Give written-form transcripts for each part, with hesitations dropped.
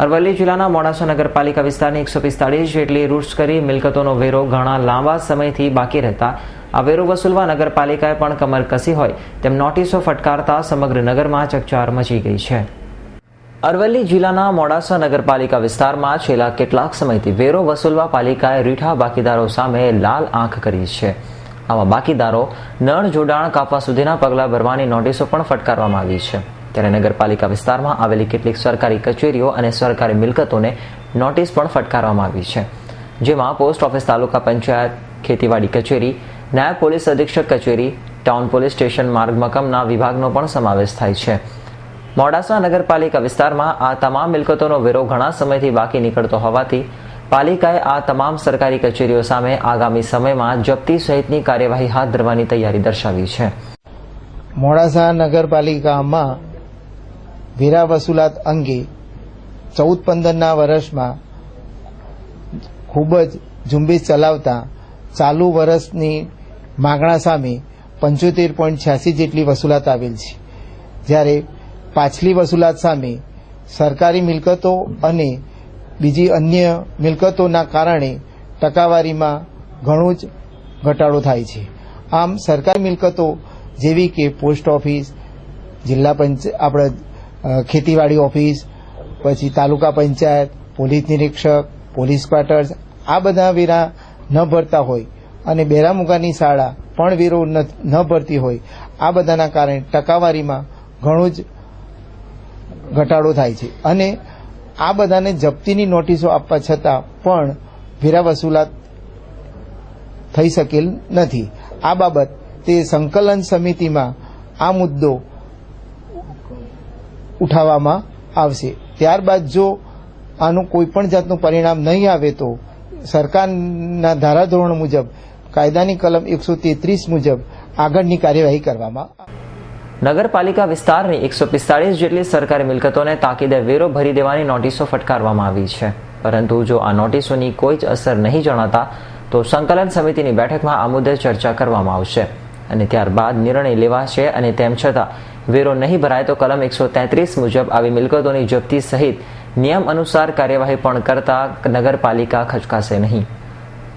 અરવલ્લી જિલ્લાના મોડાસા નગરપાલિકા વિસ્તારની 145 જેટલી રૂટ્સ કરી મિલકતોનો વેરો ઘણા લાંબા સમયથી બાકી રહેતા આ વેરો વસૂલવા નગરપાલિકાએ પણ કમર કસી હોય તેમ નોટિસો ફટકારતા સમગ્ર નગરમાં ચકચાર મચી ગઈ છે। અરવલ્લી જિલ્લાના મોડાસા નગરપાલિકા વિસ્તારમાં છેલ્લા કેટલાક સમયથી વેરો વસૂલવા પાલિકાએ રીઠા બાકીદારો સામે લાલ આંખ કરી છે। આવા બાકીદારો નળ જોડાણ કાપવા સુધીના પગલાં ભરવાની નોટિસો પણ ફટકારવામાં આવી છે। ત્યારે નગરપાલિકા વિસ્તારમાં આવેલી કેટલીક સરકારી કચેરીઓ અને સરકારી મિલકતોને નોટિસ પણ ફટકારવામાં આવી છે, જેમાં પોસ્ટ ઓફિસ, તાલુકા પંચાયત, ખેતીવાડી કચેરી, નાયબ પોલીસ અધિક્ષક કચેરી, ટાઉન પોલીસ સ્ટેશન, માર્ગ મકામના વિભાગનો પણ સમાવેશ થાય છે। મોડાસા નગરપાલિકા વિસ્તારમાં આ તમામ મિલકતોનો વેરો ઘણા સમયથી બાકી નીકળતો હોવાથી પાલિકાએ આ તમામ સરકારી કચેરીઓ સામે આગામી સમયમાં જપ્તી સહિતની કાર્યવાહી હાથ ધરવાની તૈયારી દર્શાવી છે। મોડાસા નગરપાલિકામાં વેરા વસૂલાત અંગે 14-15ના વર્ષમાં ખૂબ જ ઝુંબેશ ચલાવતા ચાલુ વર્ષની માગણા સામે 75.86 જેટલી વસૂલાત આવેલ છે, જ્યારે પાછલી વસૂલાત સામે સરકારી મિલકતો અને બીજી અન્ય મિલકતોના કારણે ટકાવારીમાં ઘણું જ ઘટાડો થાય છે। આમ સરકારી મિલકતો જેવી કે પોસ્ટ ઓફિસ, જિલ્લા પંચાયત, ખેતીવાડી ઓફિસ, પછી તાલુકા પંચાયત, પોલીસ નિરીક્ષક, પોલીસ ક્વાર્ટર્સ, આ બધા વેરા ન ભરતા હોય અને બેરામુગાની શાળા પણ વેરો ન ભરતી હોય, આ બધાના કારણે ટકાવારીમાં ઘણું જ ઘટાડો થાય છે અને આ બધાને જપ્તીની નોટિસો આપવા છતાં પણ વેરા વસૂલાત થઈ શકેલ નથી। આ બાબત તે સંકલન સમિતિમાં આ મુદ્દો ઉઠાવવામાં આવશે। ત્યારબાદ જો આનું કોઈ પણ જાતનું પરિણામ નહીં આવે તો સરકારના ધારાધોરણ મુજબ, કાયદાની કલમ 133 મુજબ આગળની કાર્યવાહી કરવામાં આવશે। નગરપાલિકા વિસ્તારની 145 જેટલી સરકારી મિલકતોને તાકીદે વેરો ભરી દેવાની નોટિસો ફટકારવામાં આવી છે, પરંતુ જો આ નોટિસોની કોઈ જ અસર નહીં જણાતા તો સંકલન સમિતિની બેઠકમાં આ મુદ્દે ચર્ચા કરવામાં આવશે અને ત્યારબાદ નિર્ણય લેવાશે અને તેમ છતાં વેરો નહીં ભરાય તો કલમ 133 મુજબ આવી મિલકતોની જપ્તી સહિત નિયમ અનુસાર કાર્યવાહી પણ કરતા નગરપાલિકા ખચકાશે નહીં।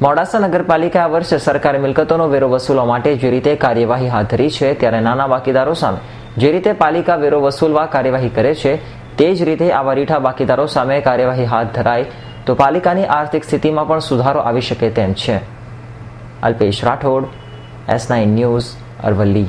મોડાસા નગરપાલિકા આ વર્ષે સરકારી મિલકતોનો વેરો વસૂલવા માટે જે રીતે કાર્યવાહી હાથ ધરી છે, ત્યારે નાના બાકીદારો સામે જે રીતે પાલિકા વેરો વસૂલવા કાર્યવાહી કરે છે તે જ રીતે આવા રીઠા બાકીદારો સામે કાર્યવાહી હાથ ધરાય તો પાલિકાની આર્થિક સ્થિતિમાં પણ સુધારો આવી શકે તેમ છે। Alpesh Rathod, S9 news, Aravalli.